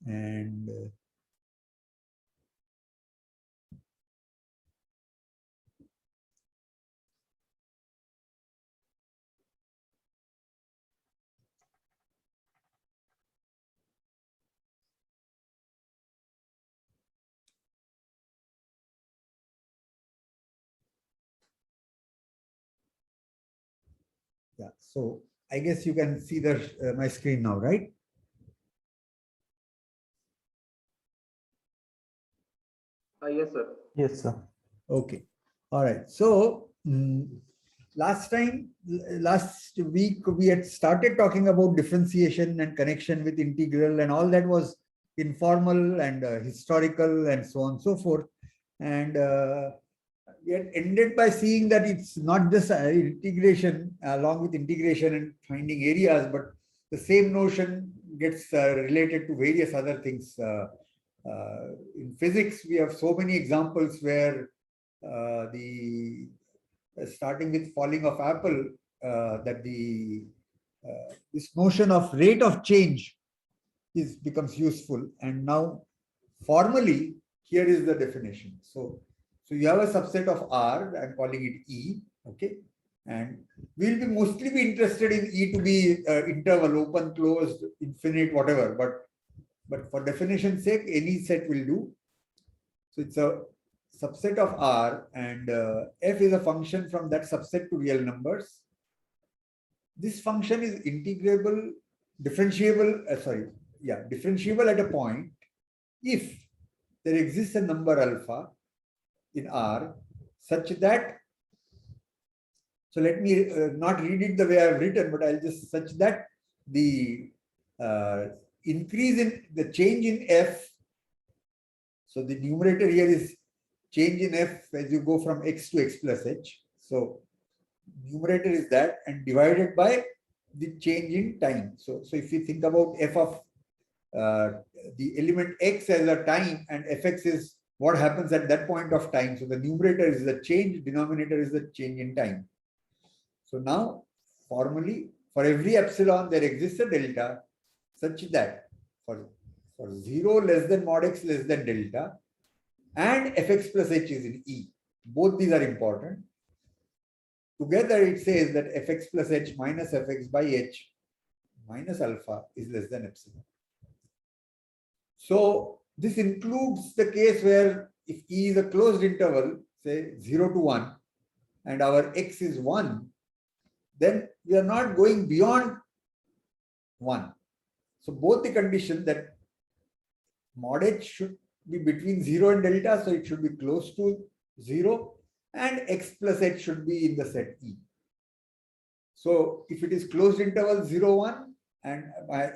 And yeah, so I guess you can see the my screen now, right? Yes, sir. Yes, sir. Okay. All right. So last week, we had started talking about differentiation and connection with integral, and all that was informal and historical and so on and so forth. And we had ended by seeing that it's not just integration, along with integration and finding areas, but the same notion gets related to various other things. In physics, we have so many examples where the starting with falling of apple, that the this notion of rate of change becomes useful. And now formally, here is the definition. So you have a subset of R, I'm calling it E, okay? And we'll be mostly interested in E to be interval, open, closed, infinite, whatever. But for definition's sake, any set will do. So it's a subset of R, and f is a function from that subset to real numbers. This function is integrable, differentiable, differentiable at a point if there exists a number alpha in R such that, so let me not read it the way I've written, but I'll just such that the increase in the change in f, so the numerator here is change in f as you go from x to x plus h. So numerator is that, and divided by the change in time. So if you think about f of the element x as a time, and fx is what happens at that point of time. So the numerator is the change, denominator is the change in time. So now, formally, for every epsilon, there exists a delta such that for 0 less than mod x less than delta, and fx plus h is in E. Both these are important. Together, it says that fx plus h minus fx by h minus alpha is less than epsilon. So this includes the case where if E is a closed interval, say 0 to 1, and our x is 1, then we are not going beyond 1. So both the condition that mod h should be between 0 and delta, so it should be close to 0, and x plus h should be in the set E. So if it is closed interval 0, 1 and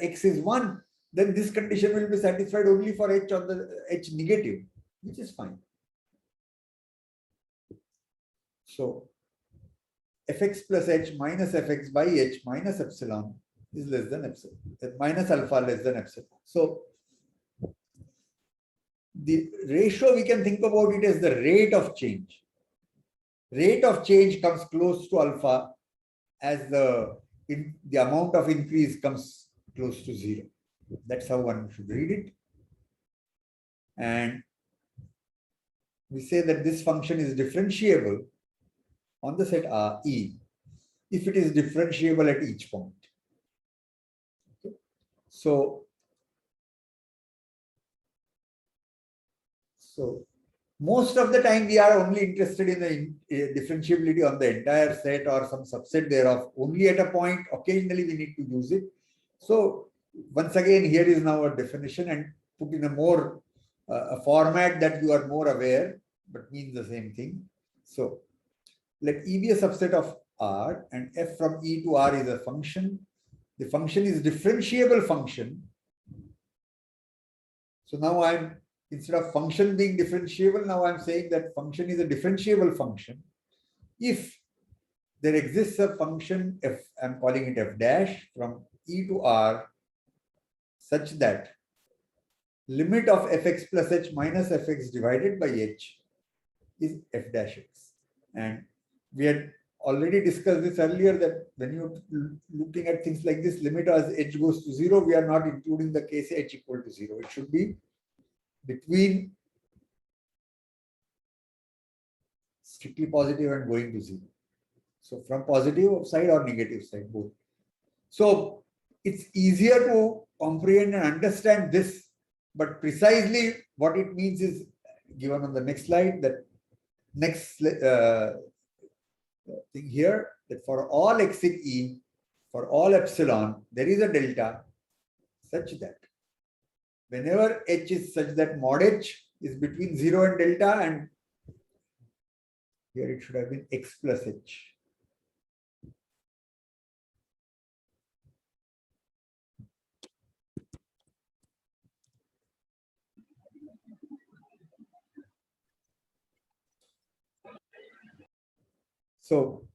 x is 1, then this condition will be satisfied only for h on the h negative, which is fine. So fx plus h minus fx by h minus epsilon is less than epsilon, minus alpha less than epsilon. So the ratio, we can think about it as the rate of change. Rate of change comes close to alpha as the amount of increase comes close to 0. That's how one should read it. And we say that this function is differentiable on the set R E if it is differentiable at each point. Okay. So most of the time we are only interested in the differentiability on the entire set or some subset thereof only at a point. Occasionally we need to use it. So once again, here is now a definition and put in a more a format that you are more aware, but means the same thing. So let E be a subset of R, and f from E to R is a function. The function is differentiable function. So now I'm, instead of function being differentiable, now I'm saying that function is a differentiable function if there exists a function f, I'm calling it f dash, from E to R such that limit of fx plus h minus fx divided by h is f dash x. And we had already discussed this earlier, that when you're looking at things like this, limit as h goes to 0, we are not including the case h equal to 0. It should be between strictly positive and going to 0. So from positive side or negative side, both. So it's easier to comprehend and understand this, but precisely what it means is given on the next slide. That next thing here, that for all x in E, for all epsilon, there is a delta such that whenever h is such that mod h is between 0 and delta, and here it should have been x plus h. So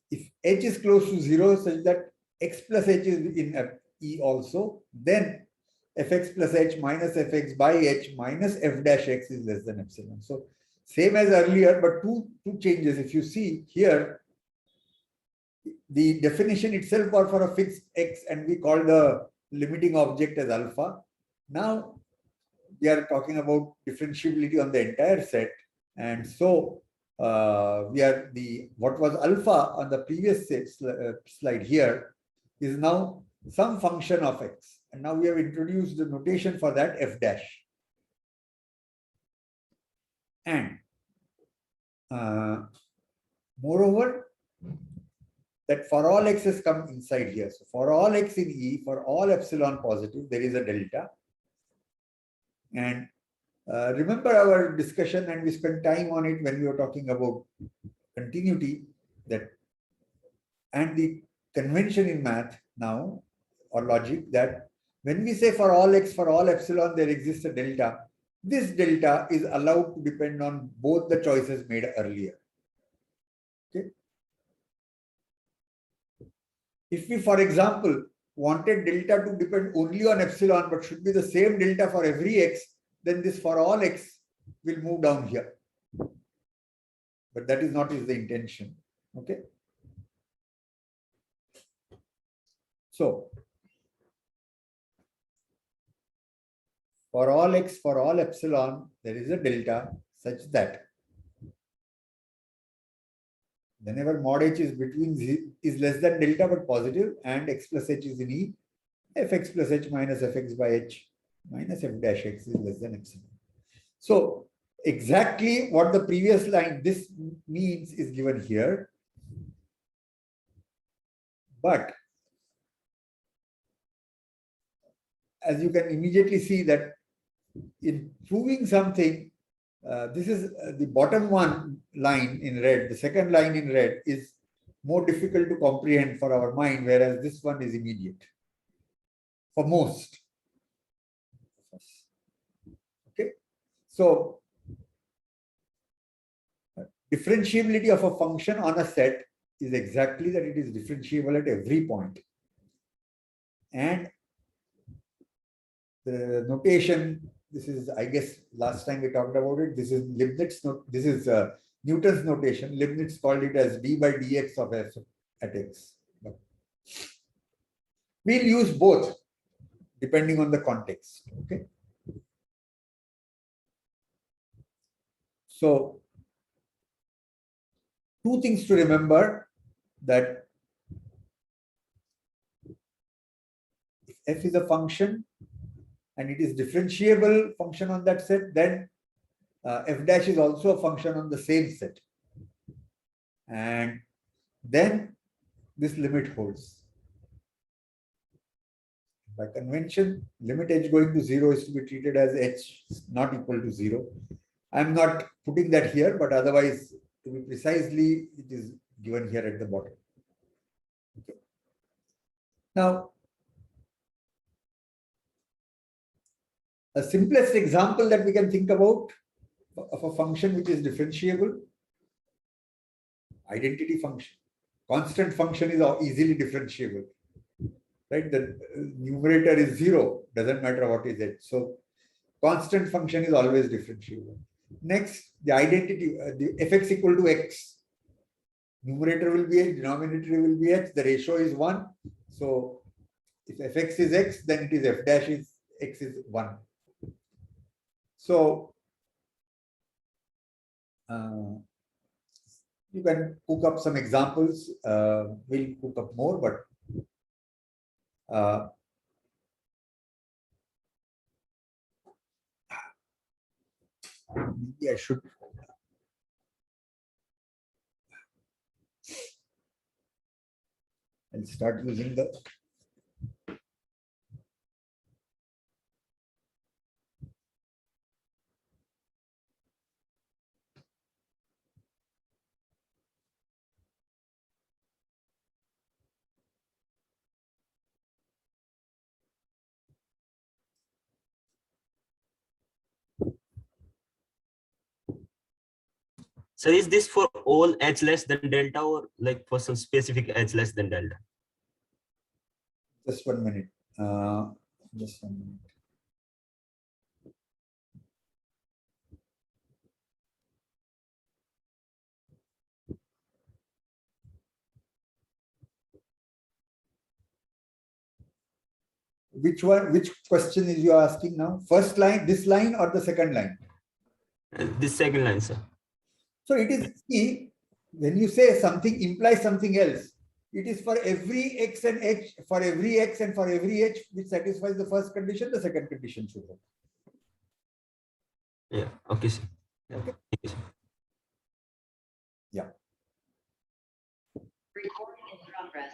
if h is close to 0 such that x plus h is in E also, then fx plus h minus fx by h minus f dash x is less than epsilon. So same as earlier, but two changes. If you see here, the definition itself was for a fixed x, and we call the limiting object as alpha. Now we are talking about differentiability on the entire set, and so we are what was alpha on the previous slide here is now some function of x, and now we have introduced the notation for that f dash. And moreover, that for all x's come inside here. So for all x in E, for all epsilon positive, there is a delta. And remember our discussion, and we spent time on it when we were talking about continuity, that and the convention in math now, or logic, that when we say for all x, for all epsilon, there exists a delta, this delta is allowed to depend on both the choices made earlier. Okay. If we, for example, wanted delta to depend only on epsilon, but should be the same delta for every x, then this for all x will move down here. But that is not the intention. Okay. So for all x, for all epsilon, there is a delta such that whenever mod h is between is less than delta but positive, and x plus h is in E, fx plus h minus fx by h minus f dash x is less than epsilon. So exactly what the previous line this means is given here. But as you can immediately see that in proving something, this is the bottom one line in red. The second line in red is more difficult to comprehend for our mind, whereas this one is immediate for most. Okay, so differentiability of a function on a set is exactly that it is differentiable at every point. And the notation, this is, I guess, last time we talked about it. This is Leibniz. This is Newton's notation. Leibniz called it as d by dx of f at x. But we'll use both depending on the context. Okay. So two things to remember, that if f is a function and it is differentiable function on that set, then f dash is also a function on the same set. And then this limit holds. By convention, limit h going to 0 is to be treated as h not equal to 0. I'm not putting that here, but otherwise, to be precisely, it is given here at the bottom. Okay. Now, a simplest example that we can think about of a function which is differentiable, identity function. Constant function is easily differentiable, right? The numerator is 0, doesn't matter what is it. So constant function is always differentiable. Next, the identity, the fx equal to x. numerator will be h, denominator will be h, the ratio is 1. So if fx is x, then it is f dash is x is 1. So you can cook up some examples. We'll cook up more, but maybe I should. I'll start using the. So is this for all h less than delta or like for some specific h less than delta? Just 1 minute. Just 1 minute. Which one? Which question is you asking now? First line, this line, or the second line? This second line, sir. So it is key when you say something implies something else. It is for every x and h, for every x and for every h which satisfies the first condition, the second condition should work. Yeah. Okay, sir. Yeah. Okay. Thank you, sir. Yeah. Recording in progress.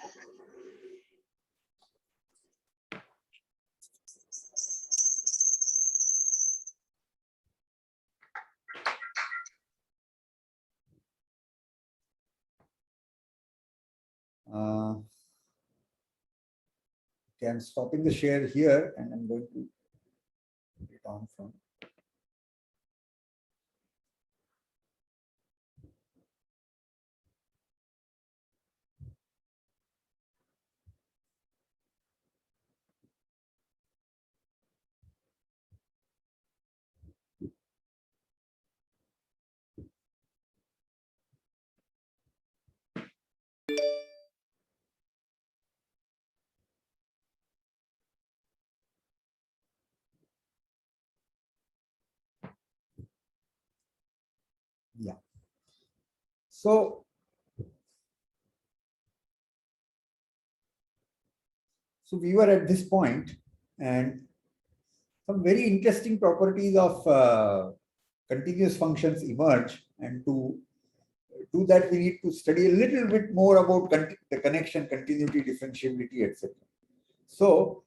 Okay, I'm stopping the share here and I'm going to put it on from. Yeah. So we were at this point, and some very interesting properties of continuous functions emerge, and to do that we need to study a little bit more about the connection, continuity, differentiability, etc. So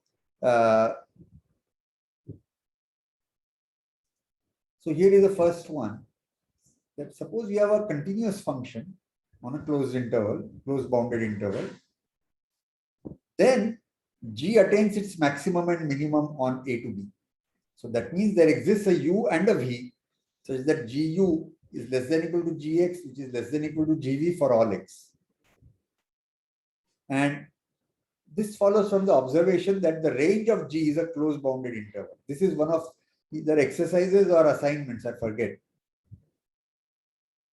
here is the first one. That suppose we have a continuous function on a closed interval, closed bounded interval, then g attains its maximum and minimum on a to b. So that means there exists a u and a v such that gu is less than equal to gx, which is less than equal to gv for all x. And this follows from the observation that the range of g is a closed bounded interval. This is one of either exercises or assignments, I forget.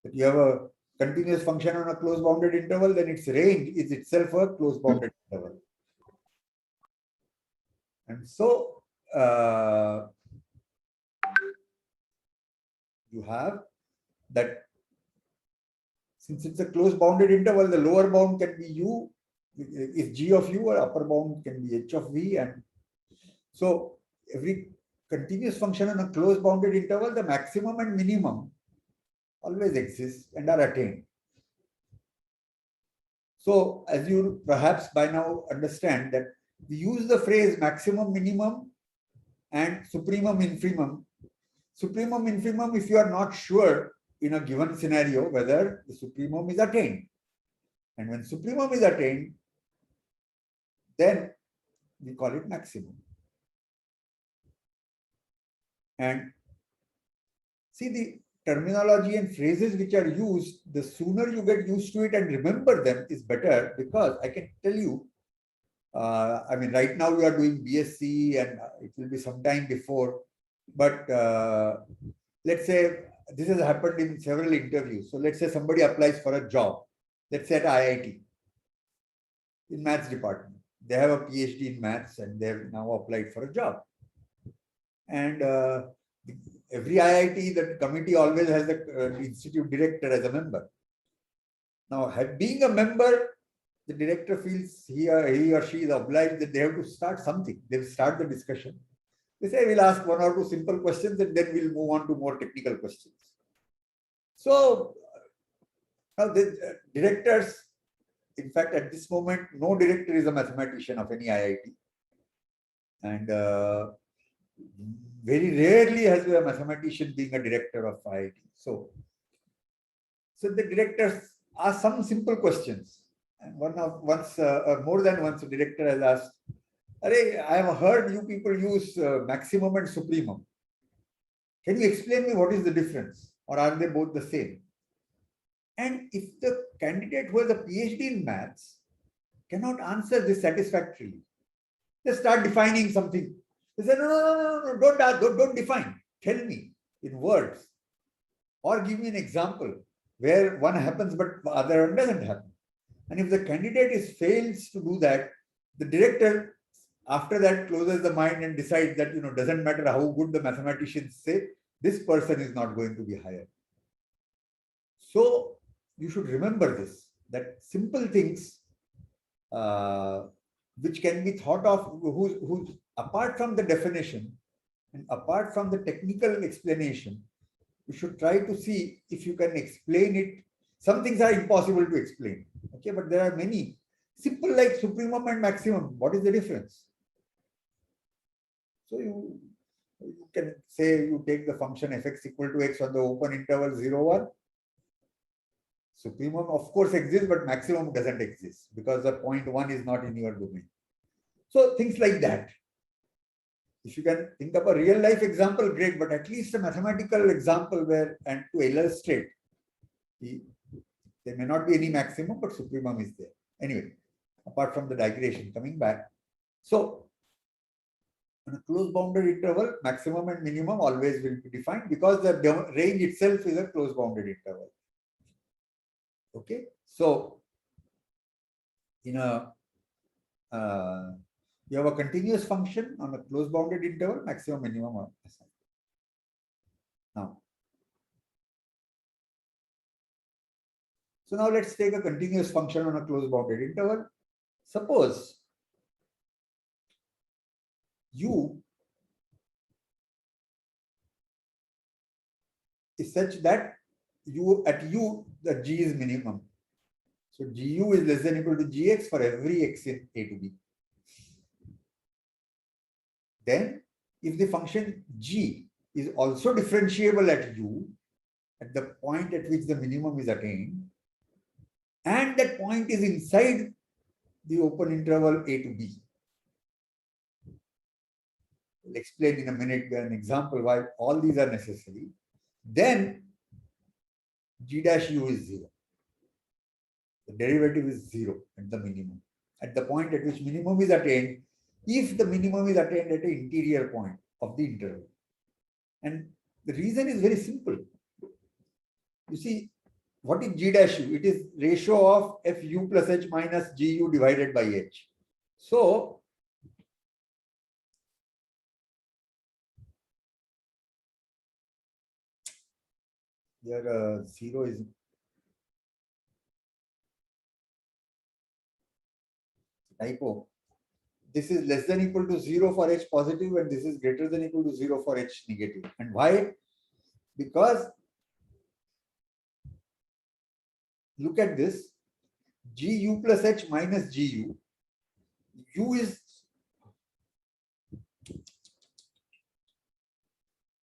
If you have a continuous function on a closed bounded interval, then its range is itself a closed bounded interval. And so you have that since it's a closed bounded interval, the lower bound can be u, is g of u, or upper bound can be h of v. And so every continuous function on a closed bounded interval, the maximum and minimum always exist and are attained. So as you perhaps by now understand that we use the phrase maximum, minimum and supremum, infimum. Supremum, infimum if you are not sure in a given scenario whether the supremum is attained. And when supremum is attained, then we call it maximum. And see, the terminology and phrases which are used, the sooner you get used to it and remember them is better, because I can tell you, I mean, right now we are doing BSc and it will be some time before, but let's say this has happened in several interviews. So let's say somebody applies for a job let's say at IIT, in maths department. They have a PhD in maths and they've now applied for a job. And every IIT, the committee always has the institute director as a member. Now, being a member, the director feels he or she is obliged that they have to start something. They'll start the discussion. They say, we'll ask one or two simple questions and then we'll move on to more technical questions. So, now the directors, in fact, at this moment, no director is a mathematician of any IIT. And very rarely has a mathematician being a director of IIT. So the directors ask some simple questions. And more than once, the director has asked, "Arey, I have heard you people use maximum and supremum. Can you explain me what is the difference? Or are they both the same?" And if the candidate who has a PhD in maths cannot answer this satisfactorily, they start defining something. They say, no, don't define. Tell me in words. Or give me an example where one happens but the other one doesn't happen. And if the candidate fails to do that, the director after that closes the mind and decides that, doesn't matter how good the mathematicians say, this person is not going to be hired. So you should remember this, that simple things which can be thought of, who apart from the definition and apart from the technical explanation, you should try to see if you can explain it. Some things are impossible to explain, okay, but there are many simple like supremum and maximum. What is the difference? So you can say you take the function fx equal to x on the open interval 0, 1. Supremum of course exists, but maximum doesn't exist because the point 1 is not in your domain. So things like that. If you can think of a real life example, great, but at least a mathematical example and to illustrate, there may not be any maximum, but supremum is there. Anyway, apart from the digression, coming back. So, on a closed bounded interval, maximum and minimum always will be defined because the range itself is a closed bounded interval. Okay, so in you have a continuous function on a closed bounded interval, maximum, minimum are assigned. Now let's take a continuous function on a closed bounded interval. Suppose u is such that at u the g is minimum. So gu is less than or equal to gx for every x in a to b. Then if the function g is also differentiable at u, at the point at which the minimum is attained, and that point is inside the open interval a to b. I'll explain in a minute an example why all these are necessary. Then g dash u is 0. The derivative is 0 at the minimum. At the point at which minimum is attained, if the minimum is attained at an interior point of the interval. And the reason is very simple. You see, what is g dash u? It is ratio of fu plus h minus gu divided by h. So, here 0 is typo. This is less than or equal to 0 for h positive and this is greater than or equal to 0 for h negative. And why? Because look at this, gu plus h minus gu, u is, I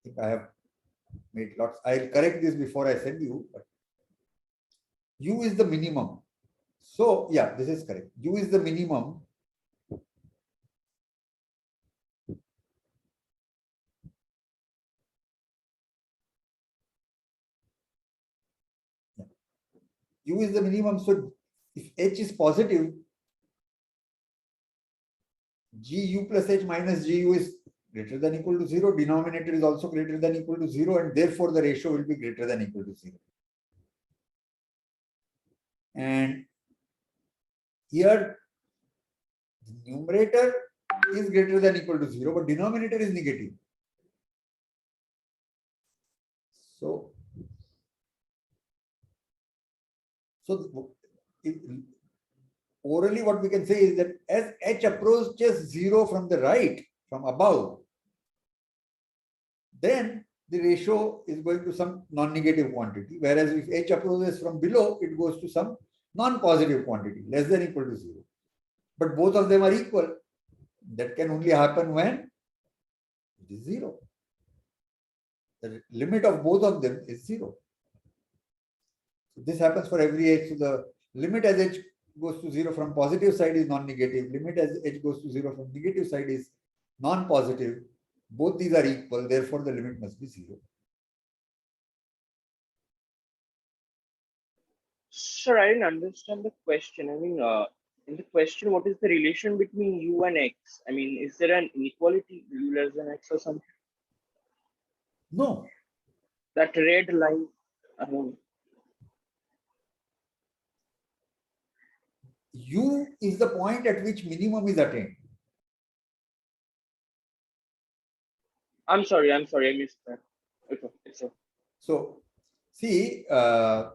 think I have made lots, I'll correct this before I send you, but u is the minimum. So yeah, this is correct. U is the minimum. Yeah. U is the minimum. So if h is positive, gu plus h minus gu is greater than or equal to 0. Denominator is also greater than or equal to 0, and therefore the ratio will be greater than or equal to 0. And here, the numerator is greater than or equal to 0, but denominator is negative. So orally what we can say is that as h approaches 0 from the right, from above, then the ratio is going to some non-negative quantity, whereas if h approaches from below, it goes to some non-positive quantity, less than or equal to 0. But both of them are equal. That can only happen when it is 0. The limit of both of them is 0. So this happens for every h. So the limit as h goes to 0 from positive side is non-negative. Limit as h goes to 0 from negative side is non-positive. Both these are equal. Therefore, the limit must be 0. Sir, I didn't understand the question. I mean, in the question, what is the relation between u and x? I mean, is there an inequality, u less than x or something? No. That red line, I mean, U is the point at which minimum is attained. I'm sorry, I missed that. Okay, it's okay. So, see, the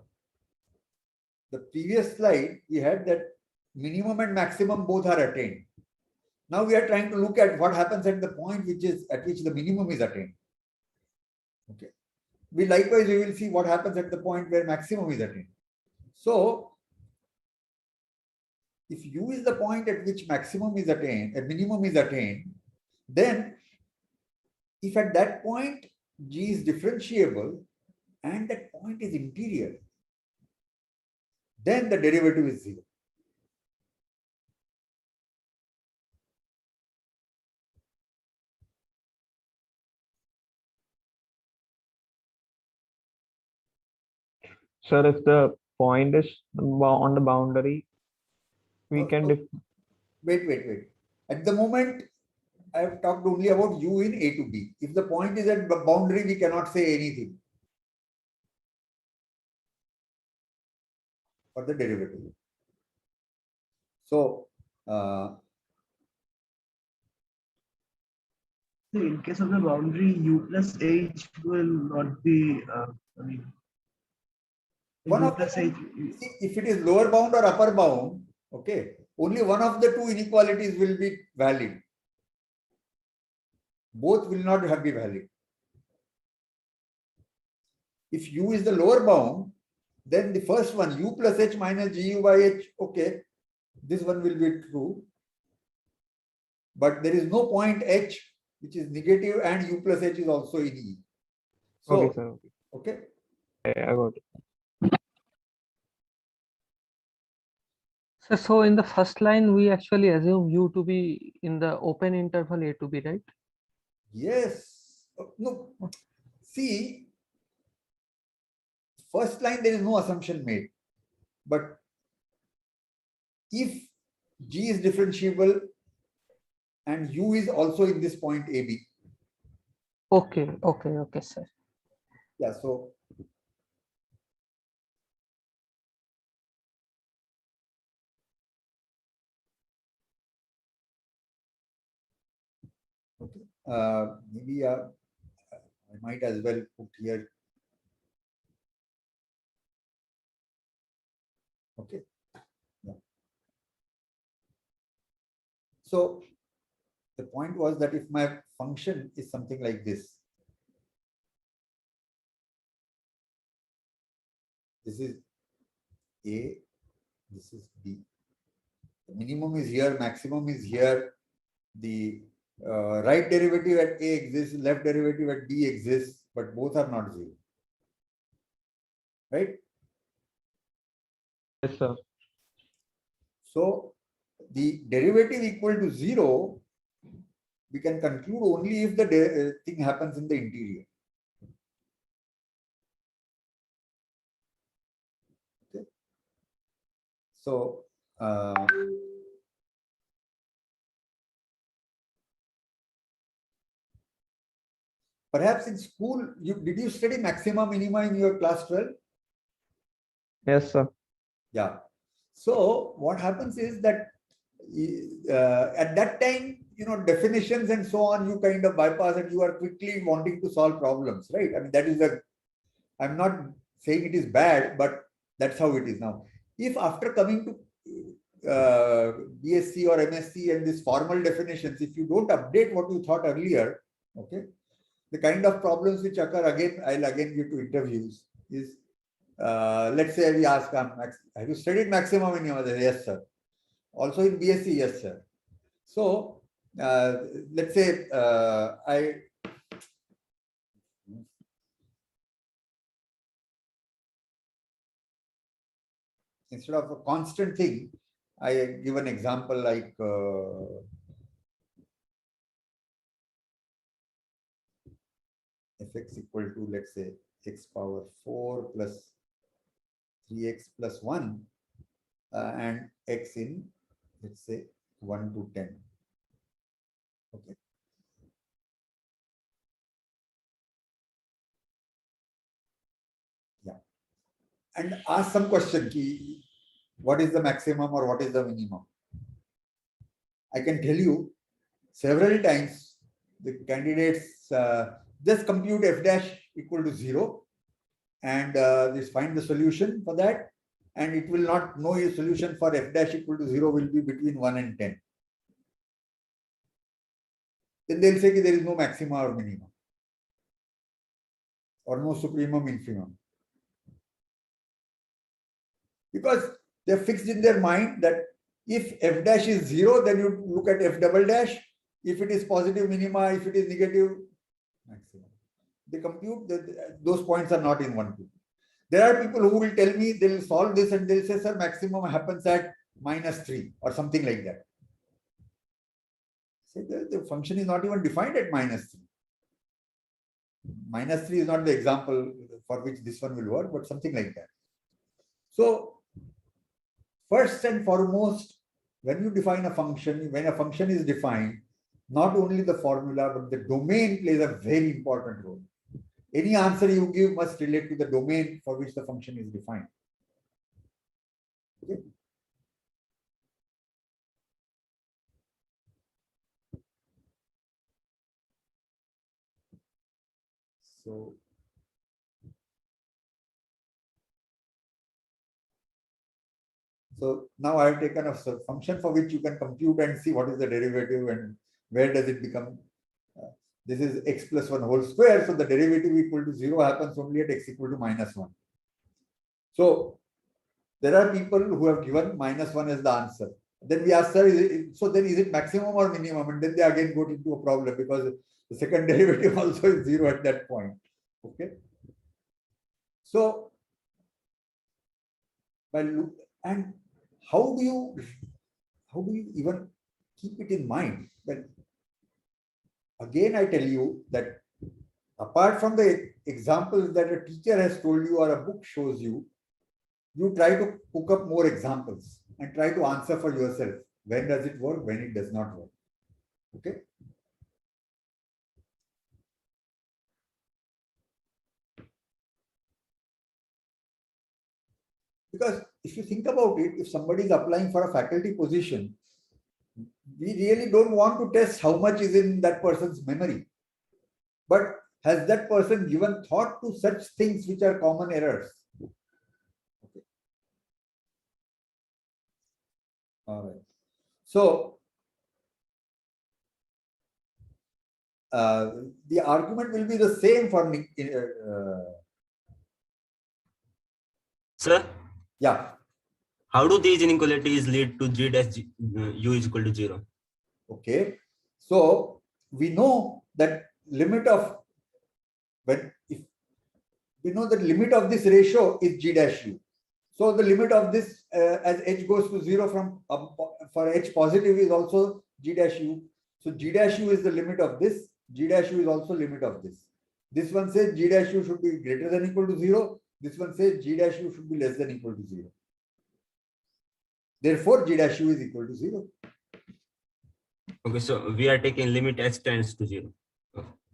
previous slide, we had that minimum and maximum both are attained. Now we are trying to look at what happens at the point which is at which the minimum is attained. Okay. We will see what happens at the point where maximum is attained. So, if u is the point at which maximum is attained, minimum is attained, then if at that point g is differentiable and that point is interior, then the derivative is 0. Sir, if the point is on the boundary, we can. Wait. At the moment, I have talked only about u in A to B. If the point is at the boundary, we cannot say anything for the derivative. So, in case of the boundary, u plus h will not be, I mean, one u of plus the, h. if it is lower bound or upper bound, okay, only one of the two inequalities will be valid. Both will not be valid. If u is the lower bound, then the first one, u plus h minus gu by h, okay, this one will be true. But there is no point h which is negative and u plus h is also in E. So, Okay, sir. Okay. I got it. So in the first line, we actually assume u to be in the open interval A to B, right? Yes. No. See, first line there is no assumption made. But if G is differentiable and U is also in this point AB. Okay, sir. Yeah, so okay. Maybe I might as well put here. Okay. Yeah. So the point was that if my function is something like this, this is A, this is B. The minimum is here, maximum is here. The right derivative at A exists, left derivative at B exists, but both are not 0. Right? Yes, sir. So the derivative equal to 0, we can conclude only if the thing happens in the interior. Okay. So perhaps in school, did you study maxima minima in your class 12? Yes, sir. Yeah. So what happens is that at that time, definitions and so on, you kind of bypass and you are quickly wanting to solve problems, right? I mean, that is I'm not saying it is bad, but that's how it is now. If after coming to BSc or MSc and these formal definitions, if you don't update what you thought earlier, okay, the kind of problems which occur again, I'll again give to interviews is, let's say we ask, have you studied maximum minimum? Yes, sir. Also in BSc, yes, sir. So let's say instead of a constant thing, I give an example like fx equal to, let's say, x power 4 plus 3x plus 1 and x in, let's say, 1 to 10. Okay. Yeah. And ask some question, what is the maximum or what is the minimum? I can tell you several times the candidates just compute f dash equal to 0 and just find the solution for that, and it will not know your solution for f dash equal to 0 will be between 1 and 10. Then they'll say that there is no maxima or minima or no supremum infimum, because they're fixed in their mind that if f dash is 0, then you look at f double dash. If it is positive minima, if it is negative maximum, they compute that those points are not in 1, 2. There are people who will tell me they'll solve this and they'll say, sir, maximum happens at -3 or something like that. Say the function is not even defined at -3. -3 is not the example for which this one will work, but something like that. So first and foremost, when you define a function, when a function is defined, not only the formula, but the domain plays a very important role. Any answer you give must relate to the domain for which the function is defined. Okay. So now I have taken a function for which you can compute and see what is the derivative and where does it become. This is x plus 1 whole square. So the derivative equal to 0 happens only at x equal to -1. So there are people who have given -1 as the answer. Then we ask, sir, is it maximum or minimum? And then they again go into a problem because the second derivative also is 0 at that point. Okay. So, and how do you even keep it in mind? Well, again, I tell you that apart from the examples that a teacher has told you or a book shows you, you try to cook up more examples and try to answer for yourself. When does it work? When it does not work? Okay. Because if you think about it, if somebody is applying for a faculty position, we really don't want to test how much is in that person's memory. But has that person given thought to such things which are common errors? Okay. All right. So the argument will be the same for Sir, yeah. how do these inequalities lead to g dash u is equal to 0? Okay. So we know that limit of if we know that limit of this ratio is g dash u. So the limit of this as h goes to 0 from for h positive is also g dash u. So g dash u is the limit of this. G dash u is also limit of this. This one says g dash u should be greater than equal to 0. This one says g dash u should be less than equal to 0. Therefore, g dash u is equal to 0. Okay, so we are taking limit h tends to 0.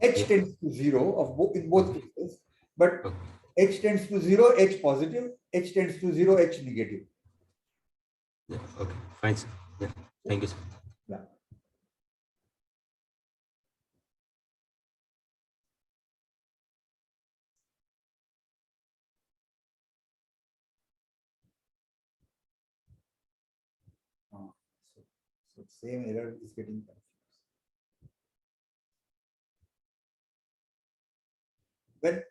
H tends to 0 in both cases, but h tends to 0, h positive, h tends to 0, h negative. Yeah. Okay. Fine, sir. Yeah. Thank you, sir. Yeah. So, so same error is getting confused. When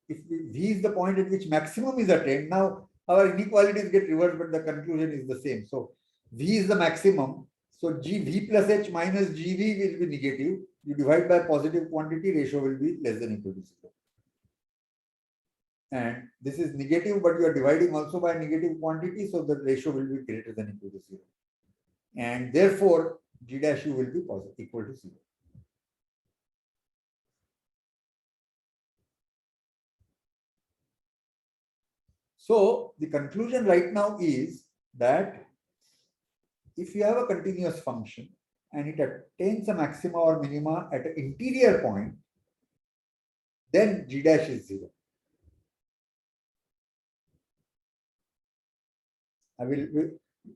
if V is the point at which maximum is attained, now our inequalities get reversed, but the conclusion is the same. So V is the maximum. So V plus H minus GV will be negative. You divide by positive quantity, ratio will be less than equal to 0. And this is negative, but you are dividing also by negative quantity, so the ratio will be greater than equal to 0. And therefore, G dash U will be positive, equal to 0. So the conclusion right now is that if you have a continuous function and it attains a maxima or minima at an interior point, then G dash is 0.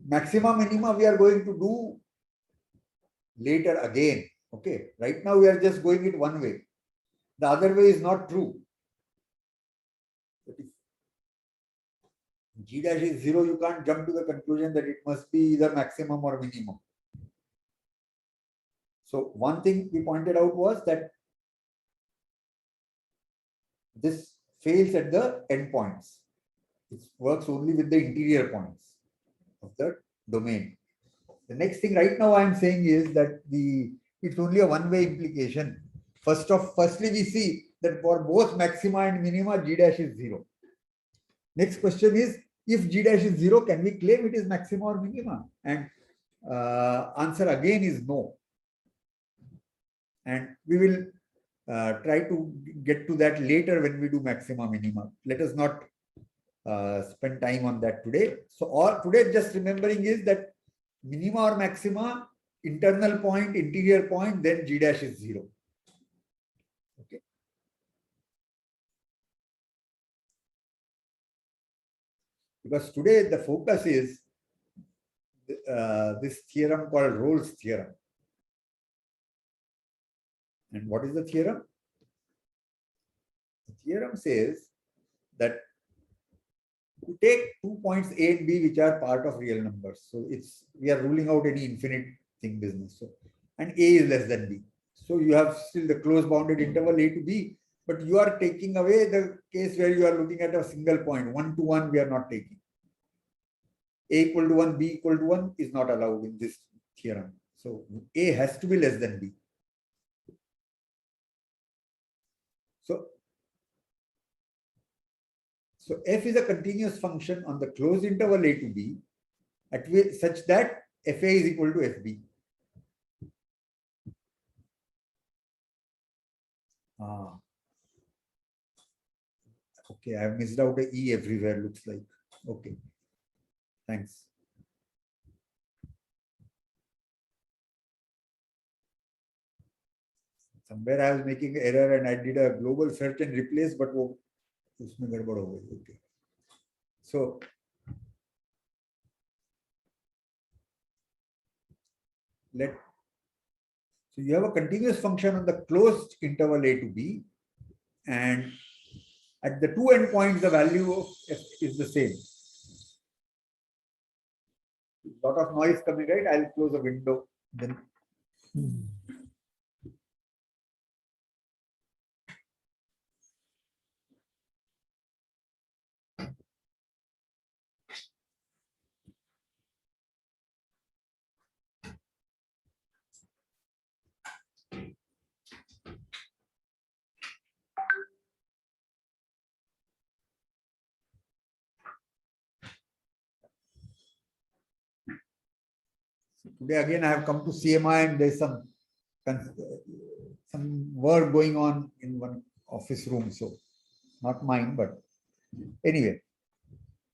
Maxima minima we are going to do later again. Okay, right now we are just going it one way. The other way is not true. But if G dash is 0, you can't jump to the conclusion that it must be either maximum or minimum. So one thing we pointed out was that this fails at the endpoints. It works only with the interior points of the domain. The next thing right now I am saying is that it's only a one-way implication. Firstly, we see that for both maxima and minima, G dash is 0. Next question is, if G dash is 0, can we claim it is maxima or minima? And answer again is no. And we will try to get to that later when we do maxima minima. Let us not spend time on that today. So today just remembering is that minima or maxima, internal point, interior point, then G dash is 0. Okay. Because today the focus is this theorem called Rolle's theorem. And what is the theorem? The theorem says that you take 2 points A and B which are part of real numbers. So we are ruling out any infinite thing business. So and A is less than B. So you have still the close bounded interval A to B, but you are taking away the case where you are looking at a single point. 1 to 1 we are not taking. A equal to 1, B equal to 1 is not allowed in this theorem. So A has to be less than B. So f is a continuous function on the closed interval A to B such that fa is equal to fb. Okay, I have missed out a E everywhere, looks like. Okay, thanks. Somewhere I was making an error and I did a global search and replace, but उसमें गड़बड़ हो गई. Okay. So you have a continuous function on the closed interval A to B, and at the two endpoints the value of f is the same. A lot of noise coming, right? I'll close the window then. Today again I have come to CMI and there's some work going on in one office room, so not mine, but anyway.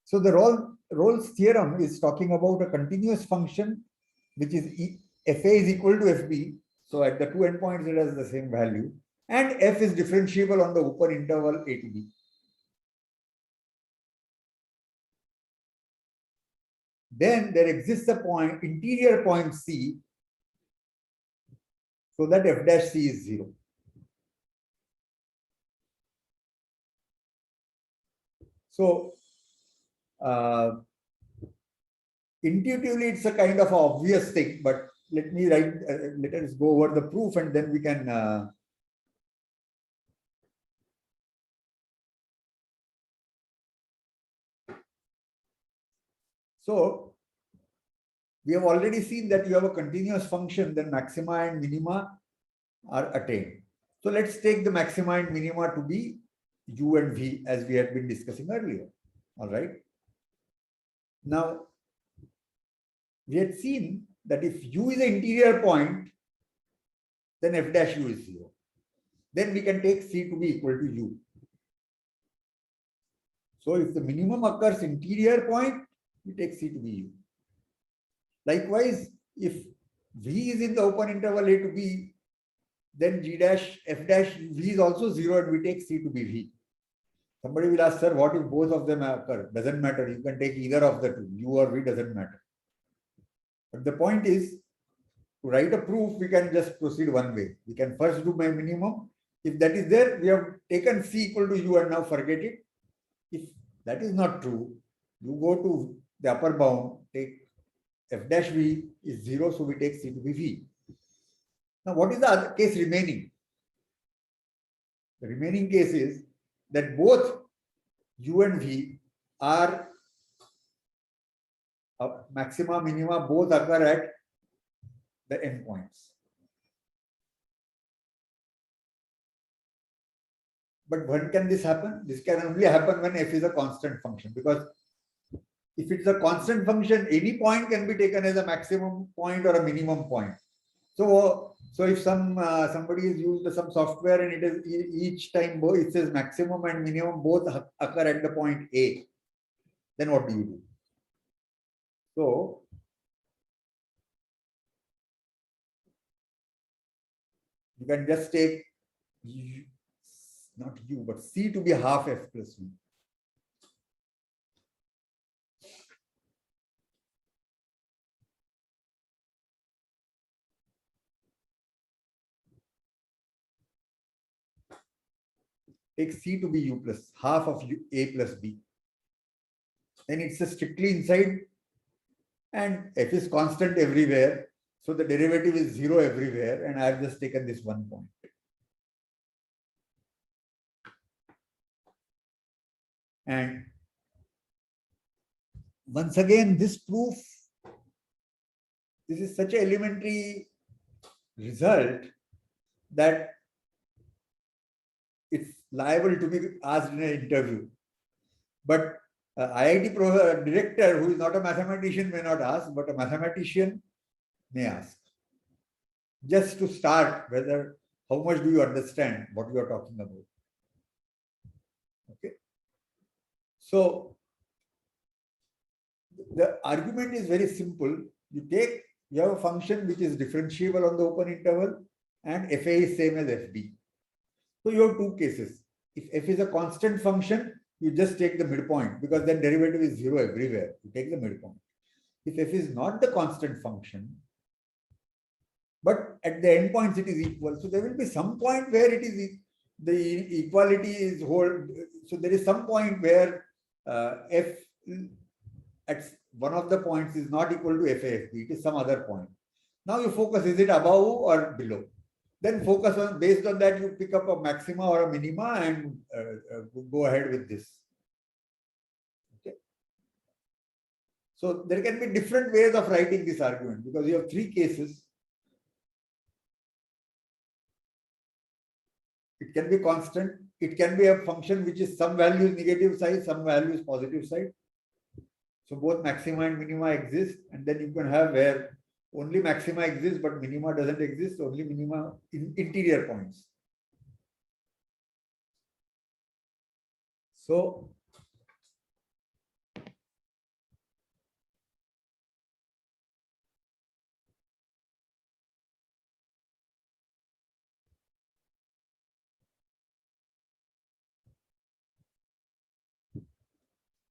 So the Rolle's theorem is talking about a continuous function which is fa is equal to fb. So at the two endpoints it has the same value, and f is differentiable on the open interval A to B. then there exists a point, interior point C, so that f dash C is 0. So intuitively, it's a kind of obvious thing, but let me write, let us go over the proof and then we can so we have already seen that you have a continuous function, then maxima and minima are attained. So let's take the maxima and minima to be u and v as we had been discussing earlier. All right. Now, we had seen that if u is an interior point, then f dash u is 0. Then we can take C to be equal to u. So if the minimum occurs interior point, we take C to be u. Likewise, if v is in the open interval a to b, then g dash f dash v is also 0 and we take C to be v. Somebody will ask, sir, what if both of them occur? Doesn't matter. You can take either of the two, u or v, doesn't matter. But the point is, to write a proof, we can just proceed one way. We can first do my minimum. If that is there, we have taken C equal to u and now forget it. If that is not true, you go to the upper bound, take f dash v is 0, so we take C to be v. Now, what is the other case remaining? The remaining case is that both u and v are maxima, minima, both occur at the endpoints. But when can this happen? This can only happen when f is a constant function, because if it's a constant function, any point can be taken as a maximum point or a minimum point. So if somebody has used some software and it is each time it says maximum and minimum both occur at the point A, then what do you do? So you can just take not u but C to be half f plus v. Take C to be u plus half of a plus b. Then it's a strictly inside and f is constant everywhere. So the derivative is 0 everywhere, and I have just taken this one point. And once again, this proof, this is such an elementary result that it's liable to be asked in an interview. But IIT director who is not a mathematician may not ask, but a mathematician may ask. Just to start, whether how much do you understand what you are talking about? Okay. So the argument is very simple. You have a function which is differentiable on the open interval, and fa is same as fb. So you have two cases. If f is a constant function, you just take the midpoint, because then derivative is 0 everywhere. You take the midpoint. If f is not the constant function, but at the endpoints it is equal, so there will be some point where it is the equality is whole. So there is some point where f at one of the points is not equal to fa fb. It is some other point. Now you focus, is it above or below? Then focus on, based on that, you pick up a maxima or a minima and go ahead with this. Okay. So there can be different ways of writing this argument, because you have three cases. It can be constant. It can be a function which is some value is negative side, some value is positive side. So both maxima and minima exist, and then you can have where only maxima exists, but minima doesn't exist, only minima in interior points. So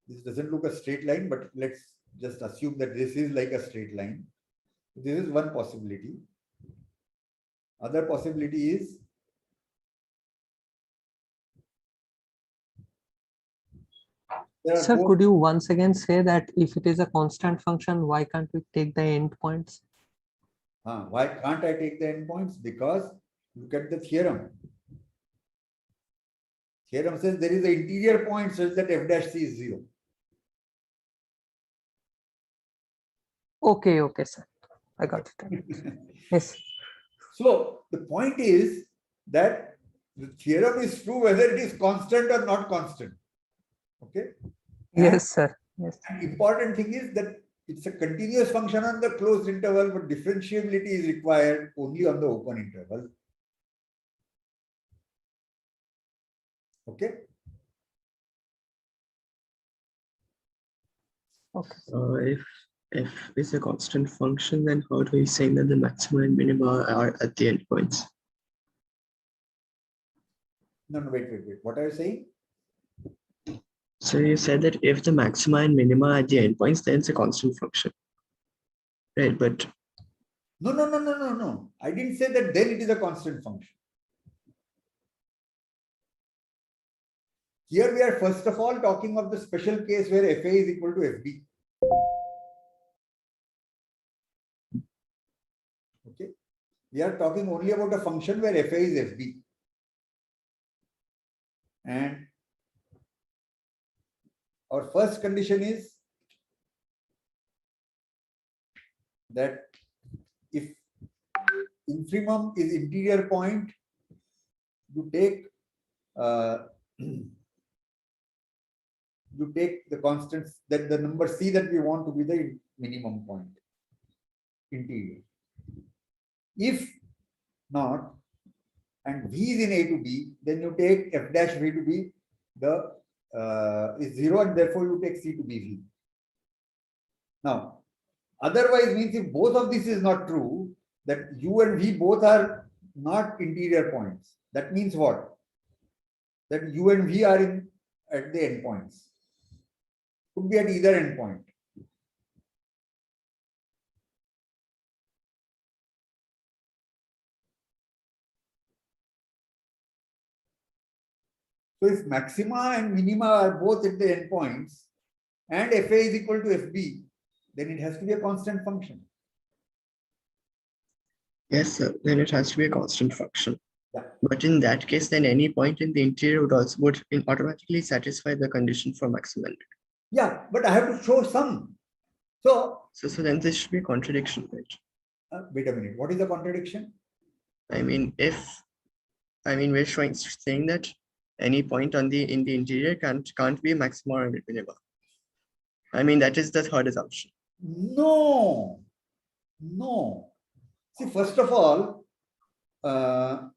this doesn't look a straight line, but let's just assume that this is like a straight line. This is one possibility. Other possibility is there are Sir, both. could you once again say that if it is a constant function, why can't we take the endpoints? Why can't I take the endpoints? Because look at the theorem. Theorem says there is an interior point such that f dash c is 0. Okay, okay, sir. I got it. Yes. So the point is that the theorem is true whether it is constant or not constant. Okay. Yes, sir. Yes. And important thing is that it's a continuous function on the closed interval, but differentiability is required only on the open interval. Okay. Okay. If f is a constant function, then how do we say that the maxima and minima are at the endpoints? No, wait. What are you saying? So you said that if the maxima and minima are at the endpoints, then it's a constant function. Right, but No. I didn't say that then it is a constant function. Here we are first of all talking of the special case where fa is equal to fb. Okay. We are talking only about a function where fa is fb. And our first condition is that if infimum is interior point, you take the constants, that the number c that we want to be the minimum point interior. If not, and v is in a to b, then you take f dash v to be the is 0, and therefore you take c to be v. Now, otherwise means if both of this is not true, that u and v both are not interior points. That means what? That u and v are at the endpoints. Could be at either endpoint. So if maxima and minima are both at the endpoints and fa is equal to fb, then it has to be a constant function. yes, sir, then it has to be a constant function. Yeah. But in that case, then any point in the interior would automatically satisfy the condition for maximum. Yeah, but I have to show some. So then this should be a contradiction, right? wait a minute. What is the contradiction? I mean, we're saying that any point in the interior can't be maxima or minima. I mean, that is the third assumption. No. See, first of all, I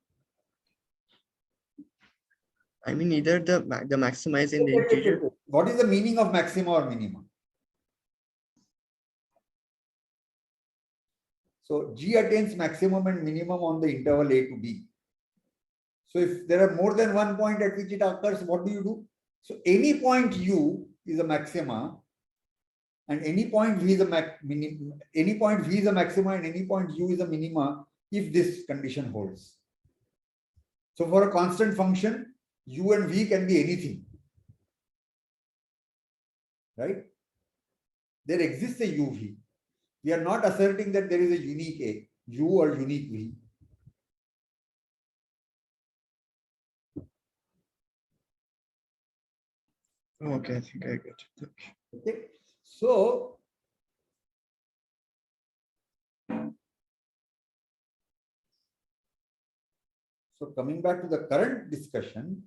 mean, either the maxima is in the interior. what is the meaning of maxima or minima? So G attains maximum and minimum on the interval a to b. So if there are more than one point at which it occurs, what do you do? So any point u is a maxima, and any point v is a maxima, and any point u is a minima if this condition holds. So for a constant function, u and v can be anything, right? There exists a uv. We are not asserting that there is a unique a, u or unique v. Okay, I think I get it. Okay. So coming back to the current discussion,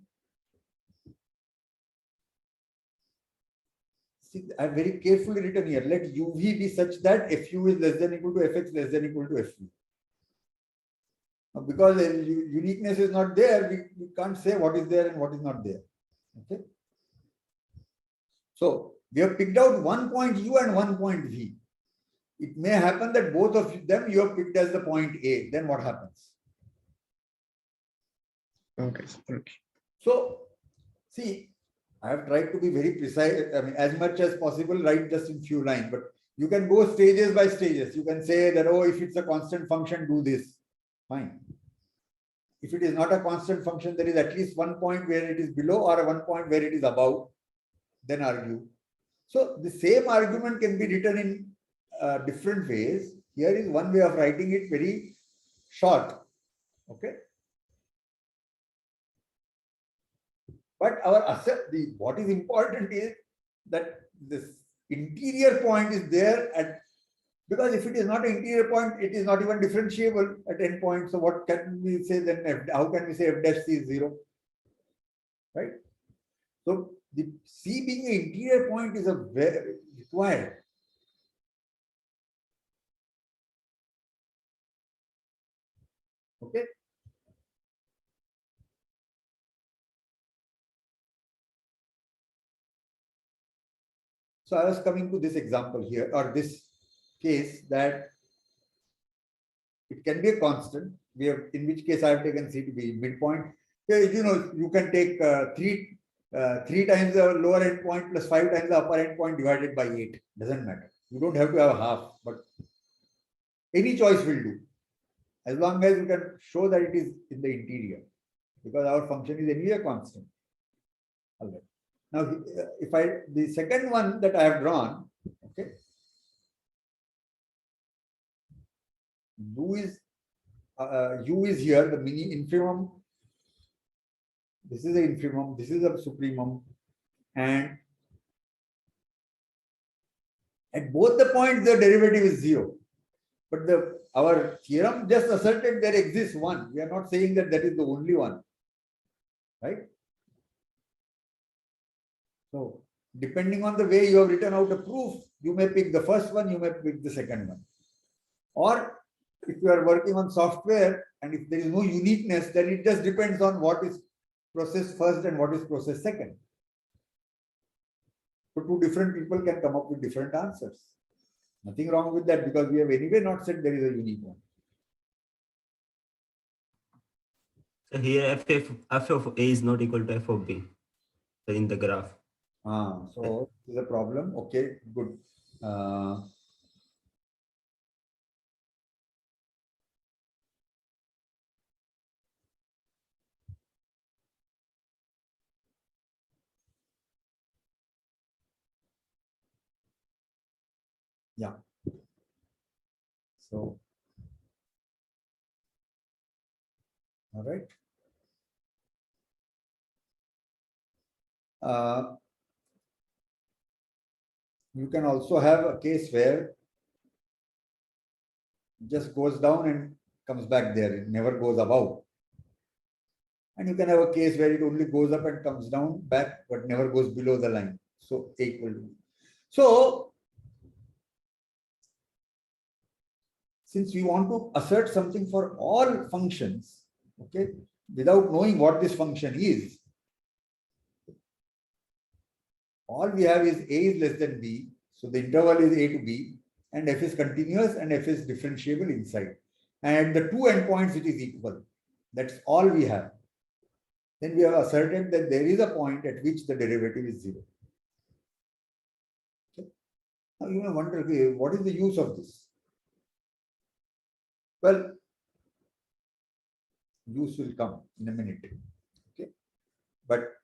see, I've very carefully written here, let uv be such that fu is less than equal to fx less than equal to fv. Now, because uniqueness is not there, we can't say what is there and what is not there. Okay. So we have picked out one point u and one point v. It may happen that both of them you have picked as the point A. Then what happens? Okay. So see, I have tried to be very precise, I mean, as much as possible, write just in few lines, but you can go stages by stages. You can say that, oh, if it's a constant function, do this. Fine. If it is not a constant function, there is at least one point where it is below or one point where it is above, then argue. So the same argument can be written in different ways. Here is one way of writing it very short. Okay. But what is important is that this interior point is there at, because if it is not an interior point, it is not even differentiable at n point. So what can we say then? How can we say f dash c is 0? Right? So the c being an interior point is a very required. Okay. So I was coming to this example here, or this case, that it can be a constant. We have, in which case I have taken C to be midpoint. You know, you can take three times the lower end point plus 5 times the upper end point divided by 8. Doesn't matter. You don't have to have a half, but any choice will do, as long as you can show that it is in the interior, because our function is anyway a constant. All right. Now, the second one that I have drawn, okay, U is here, the mini infimum. This is the infimum, this is a supremum, and at both the points the derivative is 0. But our theorem just asserted there exists one. We are not saying that that is the only one, right? So depending on the way you have written out a proof, you may pick the first one, you may pick the second one. Or if you are working on software and if there is no uniqueness, then it just depends on what is processed first and what is processed second. So two different people can come up with different answers. Nothing wrong with that, because we have anyway not said there is a unique one. So here f of A is not equal to f of B in the graph. So this is a problem. Okay, good. Yeah. So, all right. You can also have a case where it just goes down and comes back there. It never goes above. And you can have a case where it only goes up and comes down back, but never goes below the line. So A equal to. So since we want to assert something for all functions, okay, without knowing what this function is, all we have is A is less than B. So the interval is A to B, and F is continuous and F is differentiable inside. And the two endpoints, it is equal. That's all we have. Then we have asserted that there is a point at which the derivative is 0. Okay. Now you may wonder, okay, what is the use of this? Well, use will come in a minute. Okay, but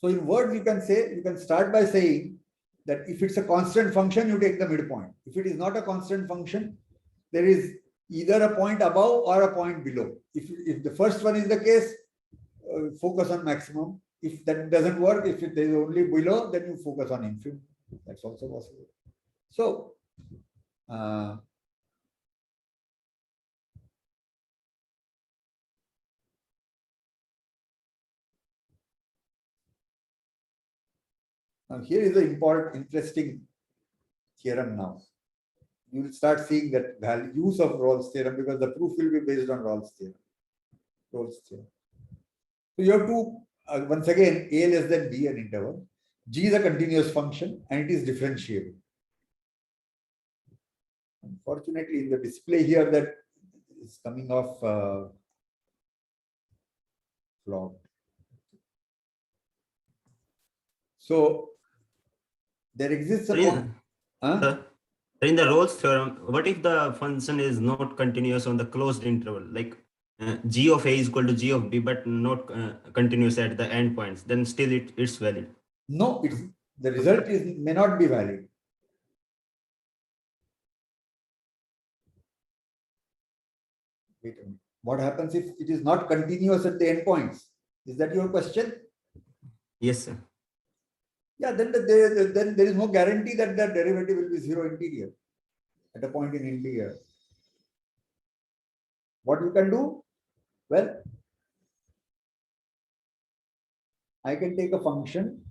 so in words, you can start by saying that if it's a constant function, you take the midpoint. If it is not a constant function, there is either a point above or a point below. If the first one is the case, focus on maximum. If that doesn't work, if there is only below, then you focus on infimum. That's also possible. So, now here is the interesting theorem now. You will start seeing that use of Rolle's theorem, because the proof will be based on Rolle's theorem. So you have to, once again, A less than B an interval. G is a continuous function and it is differentiable. Unfortunately, in the display here, that is coming off flawed. So there exists a Sir, point. Huh? Sir, in the Rolle's theorem, what if the function is not continuous on the closed interval, like g of a is equal to g of b, but not continuous at the endpoints? Then still it's valid. No, it's the result is may not be valid. Wait a minute. What happens if it is not continuous at the endpoints? Is that your question? Yes, sir. Yeah, then there is no guarantee that the derivative will be zero interior at a point in interior. What you can do? Well, I can take a function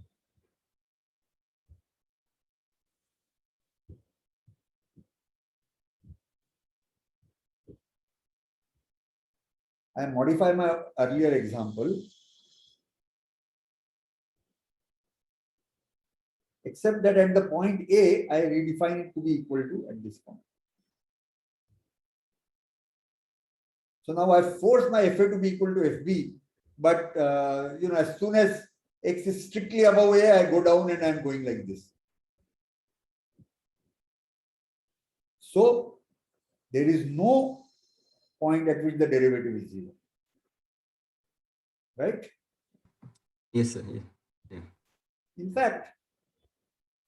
I modify my earlier example, except that at the point A, I redefine it to be equal to at this point. So now I force my FA to be equal to FB, but as soon as X is strictly above A, I go down and I'm going like this. So there is no point at which the derivative is zero. Right? Yes, sir. Yeah. In fact,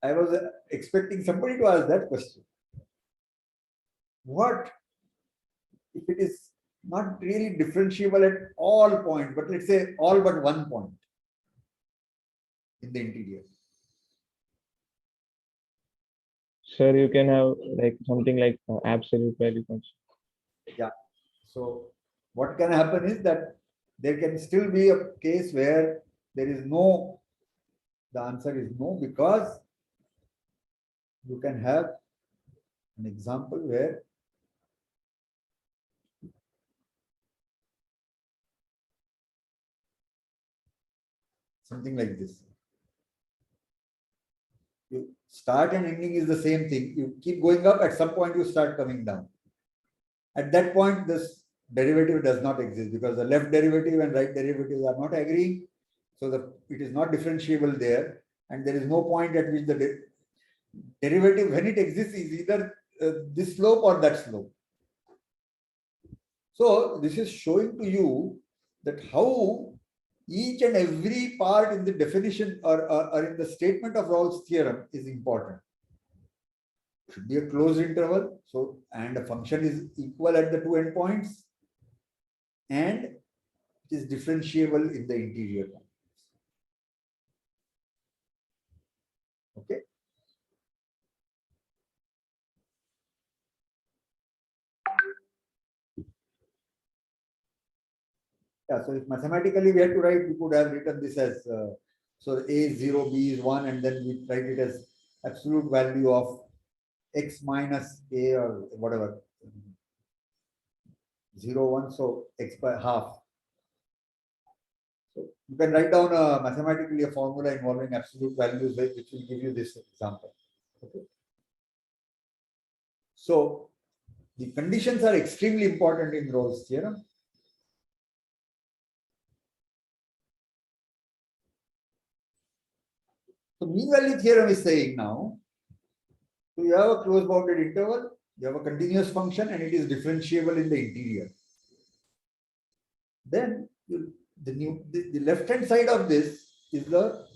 I was expecting somebody to ask that question. What if it is not really differentiable at all points, but let's say all but one point in the interior? Sir, you can have like something like absolute value function. Yeah. So what can happen is that there can still be a case where there is no, the answer is no, because you can have an example where something like this. You start and ending is the same thing. You keep going up, at some point you start coming down. At that point, this derivative does not exist because the left derivative and right derivatives are not agreeing. So it is not differentiable there. And there is no point at which the derivative, when it exists, is either this slope or that slope. So this is showing to you that how each and every part in the definition or in the statement of Rolle's theorem is important. It should be a closed interval. So, and a function is equal at the two endpoints, and it is differentiable in the interior. Okay. Yeah, so if mathematically we had to write, we could have written this as so A is 0, B is 1, and then we write it as absolute value of X minus A or whatever, 0, 1, so X by half. So you can write down mathematically a formula involving absolute values, which will give you this example. Okay. So the conditions are extremely important in Rolle's theorem. So mean value theorem is saying now, so you have a closed bounded interval, you have a continuous function, and it is differentiable in the interior. Then the left hand side of this is the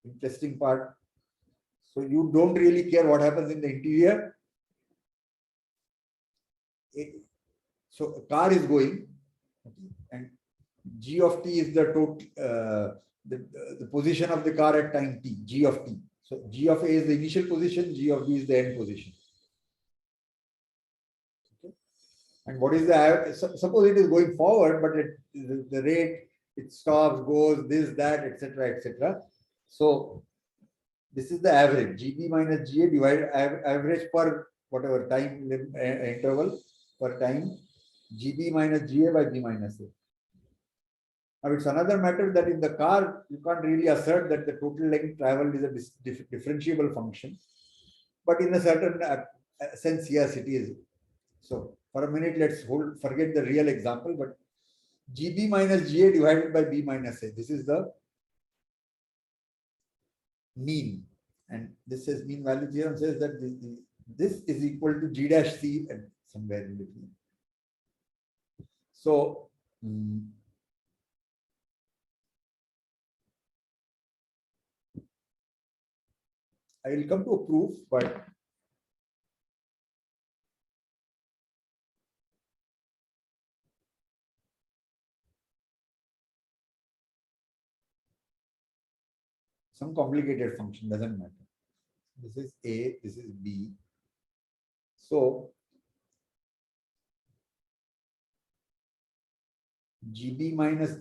interesting part. So you don't really care what happens in the interior. So a car is going, and G of t is the total the position of the car at time t, G of t. So G of A is the initial position, G of B is the end position. Okay. And what is the, suppose it is going forward, but the rate, it stops, goes, this, that, etc., etc. So this is the average, GB minus GA divided average per whatever time interval per time, GB minus GA by B minus A. Now it's another matter that in the car, you can't really assert that the total length traveled is a differentiable function. But in a certain sense, yes, it is. So for a minute, let's forget the real example, but GB minus GA divided by B minus A. This is the mean. And this says mean value theorem says that this is equal to G dash C and somewhere in between. So, I will come to a proof, but some complicated function, doesn't matter. This is A, this is B. So GB minus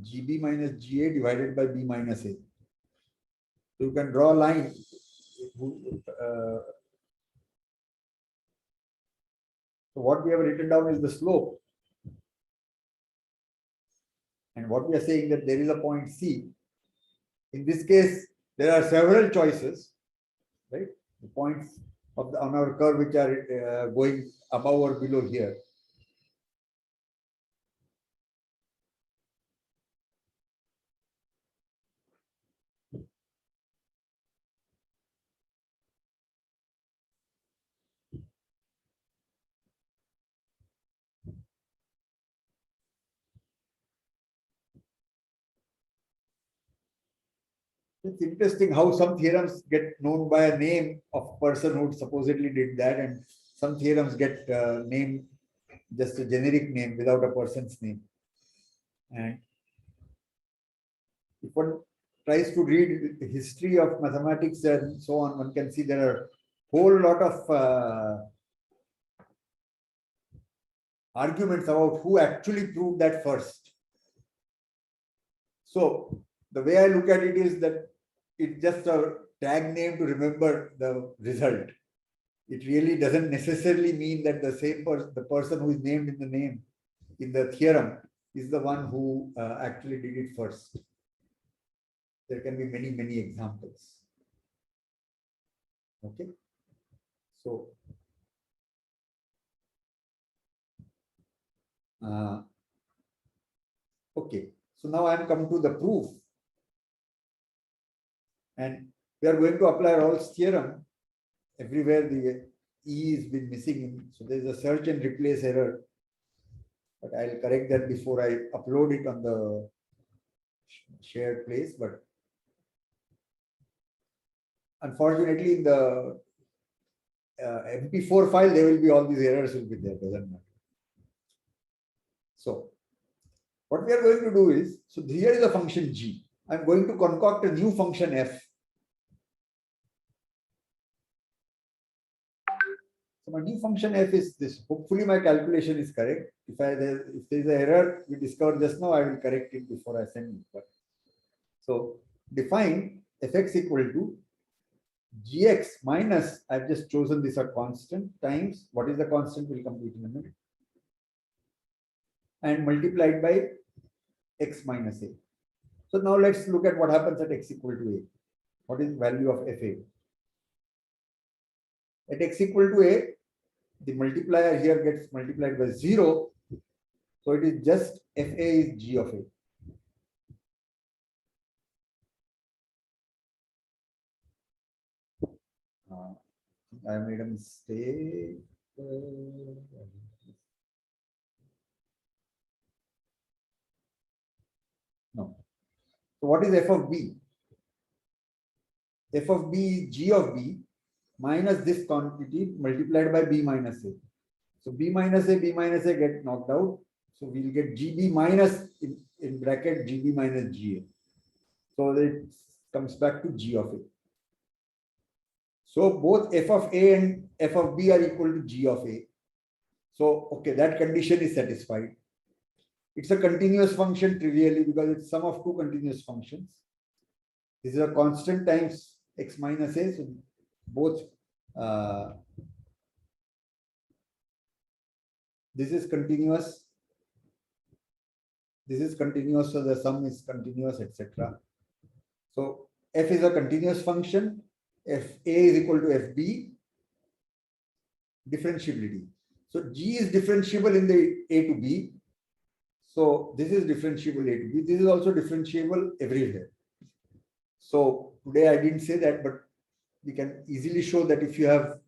GA divided by B minus A. So you can draw a line. So what we have written down is the slope. And what we are saying that there is a point C. In this case, there are several choices, right? The points of on our curve which are going above or below here. It's interesting how some theorems get known by a name of a person who supposedly did that, and some theorems get named just a generic name without a person's name. And if one tries to read the history of mathematics and so on, one can see there are a whole lot of arguments about who actually proved that first. So the way I look at it is that it's just a tag name to remember the result. It really doesn't necessarily mean that the same person, the person who is named in the name in the theorem, is the one who actually did it first. There can be many, many examples. Okay. So, okay. So now I am come to the proof. And we are going to apply Rawls' theorem. Everywhere the E is been missing. So there is a search and replace error. But I'll correct that before I upload it on the shared place. But unfortunately, in the MP4 file, there will be all these errors will be there. Doesn't matter. So what we are going to do is, so here is a function G. I'm going to concoct a new function F. So my new function F is this. Hopefully my calculation is correct. If there is an error we discovered just now, I will correct it before I send it. But, so define Fx equal to Gx minus, I've just chosen this a constant times, what is the constant will complete in a minute, and multiplied by x minus a. So now let's look at what happens at x equal to a. What is the value of Fa? At x equal to a, the multiplier here gets multiplied by 0. So it is just Fa is G of a. I made a mistake. No. So what is f of b? F of b is G of b minus this quantity multiplied by b minus a. So b minus a get knocked out. So we'll get GB minus in bracket GB minus GA. So it comes back to G of a. So both f of a and f of b are equal to G of a. So, okay, that condition is satisfied. It's a continuous function trivially because it's sum of two continuous functions. This is a constant times x minus a. So both this is continuous. this is continuous, so the sum is continuous, etc. So f is a continuous function. F A is equal to FB, differentiability. So G is differentiable in the A to B. So this is differentiable A to B. This is also differentiable everywhere. So today I didn't say that, but we can easily show that if you have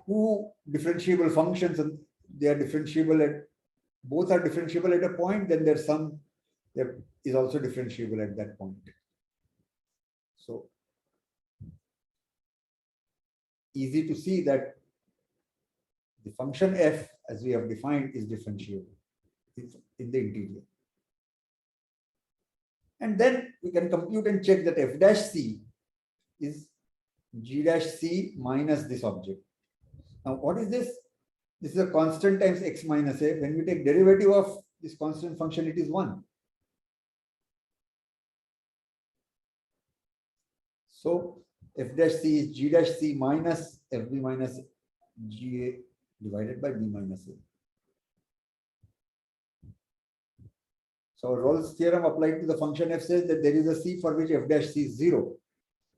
two differentiable functions and they are differentiable at both are differentiable at a point, then their sum there is also differentiable at that point. So easy to see that the function f, as we have defined, is differentiable in the interior. And then we can compute and check that f dash c is g dash c minus this object. Now, what is this? This is a constant times x minus a. When we take derivative of this constant function, it is 1. So f dash c is g dash c minus fb minus ga divided by b minus a. So Rolle's theorem applied to the function f says that there is a c for which f dash c is 0.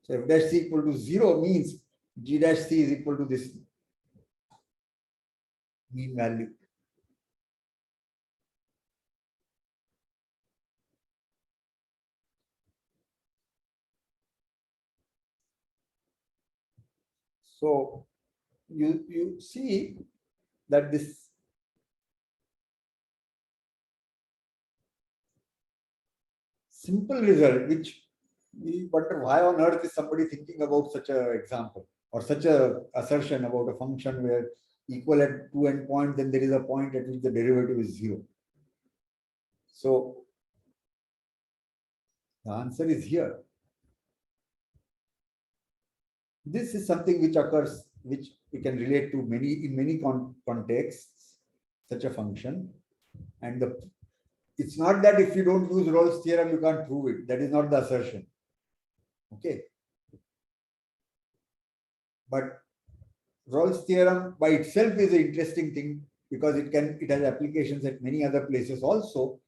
So f dash c equal to 0 means g dash c is equal to this mean value. So you see that this simple result, which we wonder why on earth is somebody thinking about such an example or such a assertion about a function where equal at two endpoints, then there is a point at which the derivative is 0. So the answer is here. This is something which occurs, which we can relate to in many contexts, such a function. And it's not that if you don't use Rolle's theorem, you can't prove it. That is not the assertion. Okay. But Rolle's theorem by itself is an interesting thing because it has applications at many other places also.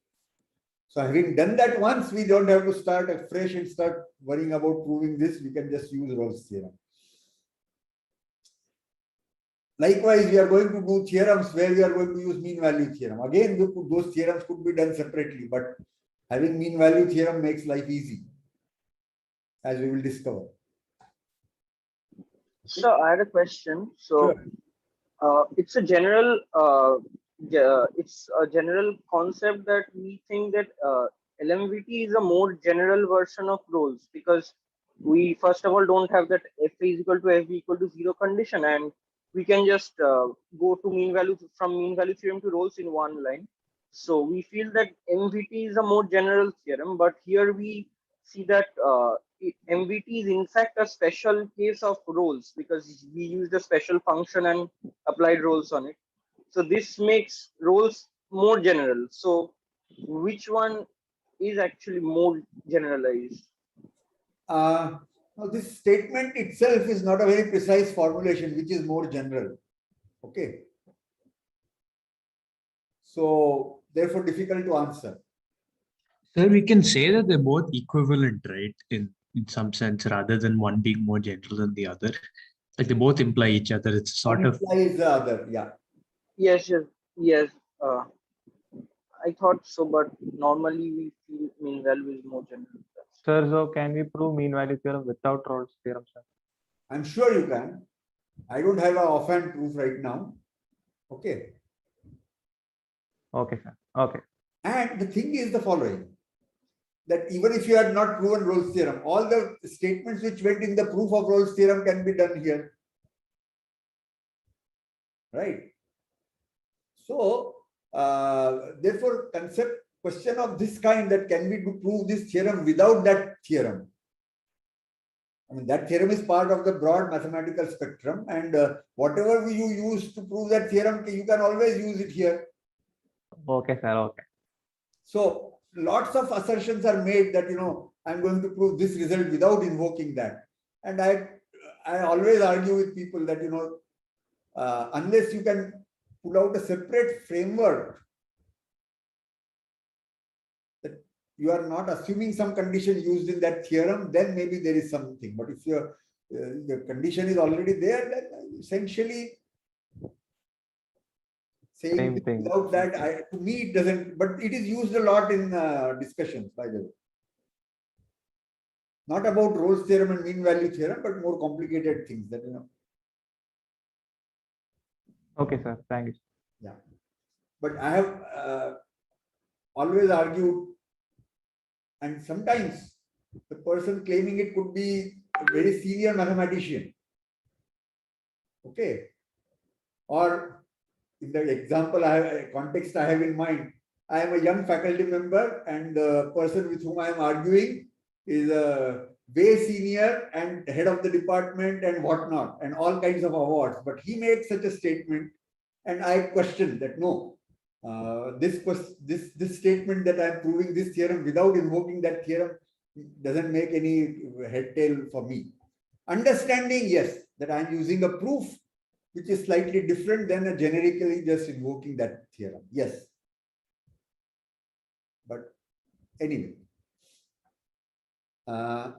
So having done that once, we don't have to start afresh and start worrying about proving this. We can just use Rolle's theorem. Likewise, we are going to do theorems where we are going to use mean value theorem. Again, those theorems could be done separately, but having mean value theorem makes life easy, as we will discover. So I had a question. So it's a general concept that we think that LMVT is a more general version of Rolle's, because we first of all don't have that f is equal to fb equal to 0 condition, and we can just go to mean value theorem to Rolle's in one line. So we feel that MVT is a more general theorem, but here we see that MVT is in fact a special case of Rolle's because we used a special function and applied Rolle's on it. So this makes Rolle's more general. So which one is actually more generalized? Now this statement itself is not a very precise formulation, which is more general. Okay. So therefore difficult to answer. Sir, we can say that they're both equivalent, right? In some sense, rather than one being more general than the other. Like they both imply each other. It's sort of implies the other, yeah. Yes. I thought so, but normally we feel mean value is more general. Sir, so can we prove mean value theorem without Rolle's theorem, sir? I'm sure you can. I don't have an offhand proof right now. Okay. Okay, sir. Okay. And the thing is the following, that even if you had not proven Rolle's theorem, all the statements which went in the proof of Rolle's theorem can be done here. Right? So, therefore, question of this kind, that can we prove this theorem without that theorem? I mean, that theorem is part of the broad mathematical spectrum, and whatever you use to prove that theorem, you can always use it here. Okay, sir. Okay. So lots of assertions are made that, I'm going to prove this result without invoking that. And I always argue with people that, unless you can pull out a separate framework you are not assuming some condition used in that theorem, then maybe there is something. But if your the condition is already there, then essentially saying Same this thing. without that, to me it doesn't. But it is used a lot in discussions, by the way. Not about Rolle's theorem and mean value theorem, but more complicated things that Okay, sir. Thank you. Yeah, but I have always argued, and sometimes the person claiming it could be a very senior mathematician. Okay, or in the example context I have in mind, I am a young faculty member, and the person with whom I am arguing is a way senior and head of the department and whatnot, and all kinds of awards. But he made such a statement, and I question that no, this statement that I am proving this theorem without invoking that theorem doesn't make any head tail for me. Understanding, yes, that I am using a proof which is slightly different than a generically just invoking that theorem. Yes. But anyway. So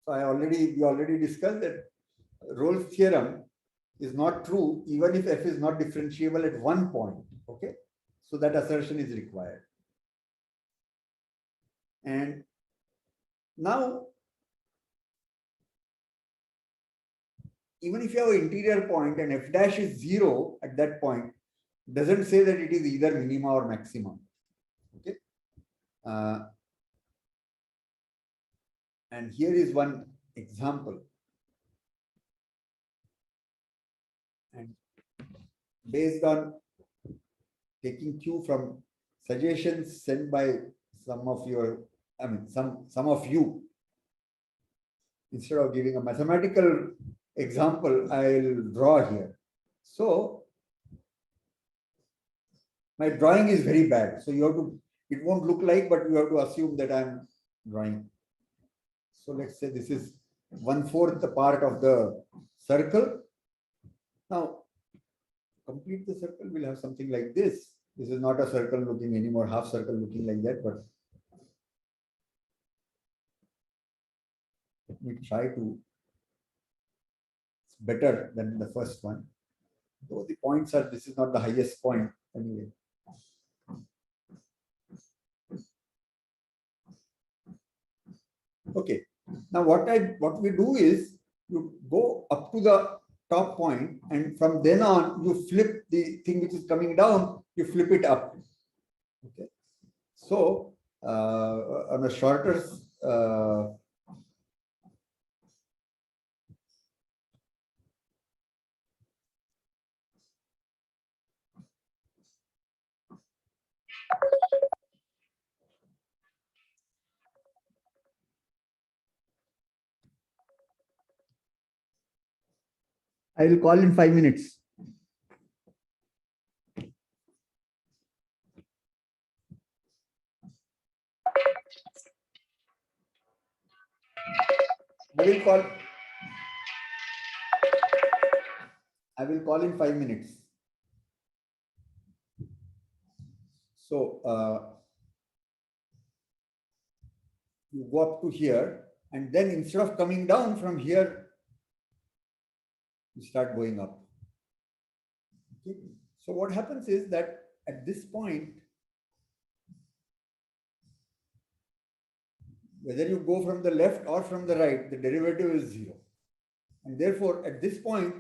we already discussed that Rolle's theorem is not true even if f is not differentiable at one point. Okay, so that assertion is required. And now, even if you have an interior point and f dash is 0 at that point, doesn't say that it is either minima or maximum. Okay. And here is one example. And based on taking cue from suggestions sent by some of you, instead of giving a mathematical example, I'll draw here. So my drawing is very bad. So you have to, it won't look like, but you have to assume that I'm drawing. So let's say this is 1/4 the part of the circle. Now, complete the circle, we'll have something like this. This is not a circle looking anymore, half circle looking like that, but let me try to, it's better than the first one. Though the points are, this is not the highest point anyway. Okay. Now what we do is you go up to the top point, and from then on you flip the thing which is coming down, you flip it up. Okay. So on a shorter I will call in 5 minutes. I will call in 5 minutes. So you go up to here, and then instead of coming down from here, you start going up. Okay. So what happens is that at this point, whether you go from the left or from the right, the derivative is 0. And therefore, at this point,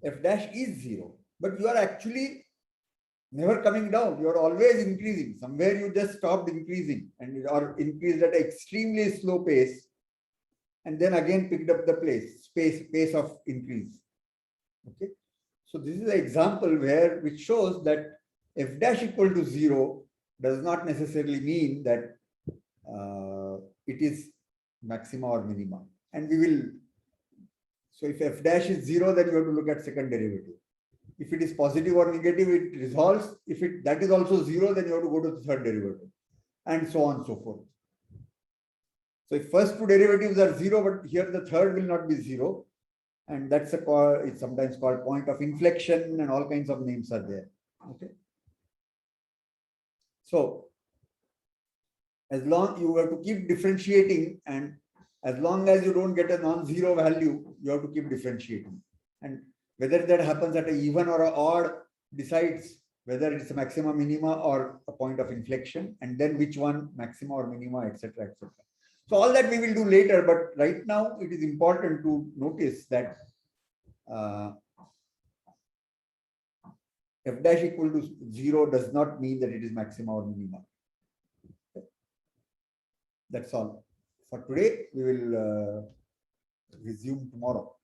f dash is 0. But you are actually never coming down. You are always increasing. Somewhere you just stopped increasing and or increased at an extremely slow pace, and then again picked up the pace of increase. Okay. So this is an example which shows that f dash equal to 0 does not necessarily mean that it is maxima or minima. And we will, so if f dash is 0, then you have to look at second derivative. If it is positive or negative, it resolves. If that is also 0, then you have to go to the third derivative, and so on and so forth. So if first two derivatives are 0, but here the third will not be 0, And that's it's sometimes called point of inflection, and all kinds of names are there. Okay. So as long you have to keep differentiating, and as long as you don't get a non-zero value, you have to keep differentiating. And whether that happens at an even or an odd decides whether it's a maxima, minima, or a point of inflection, and then which one, maxima or minima, etc., etc. So all that we will do later, but right now it is important to notice that f dash equal to 0 does not mean that it is maxima or minima. That's all. For today, we will resume tomorrow.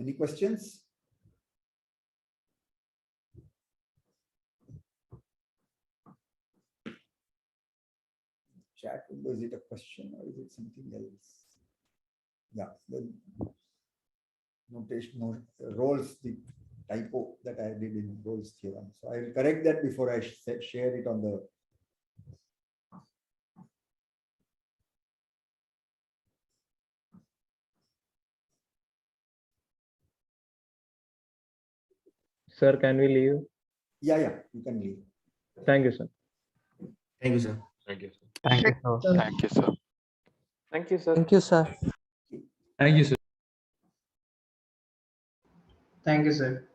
Any questions? Chat window, is it a question or is it something else? Yeah, the notation, Rolle's the typo that I did in Rolle's theorem. So I will correct that before I share it on the. Sir, can we leave? Yeah, you can leave. Thank you, sir. Thank you, sir. Thank you, sir. Thank you, sir. Thank you, sir. Thank you, sir. Thank you, sir. Thank you, sir.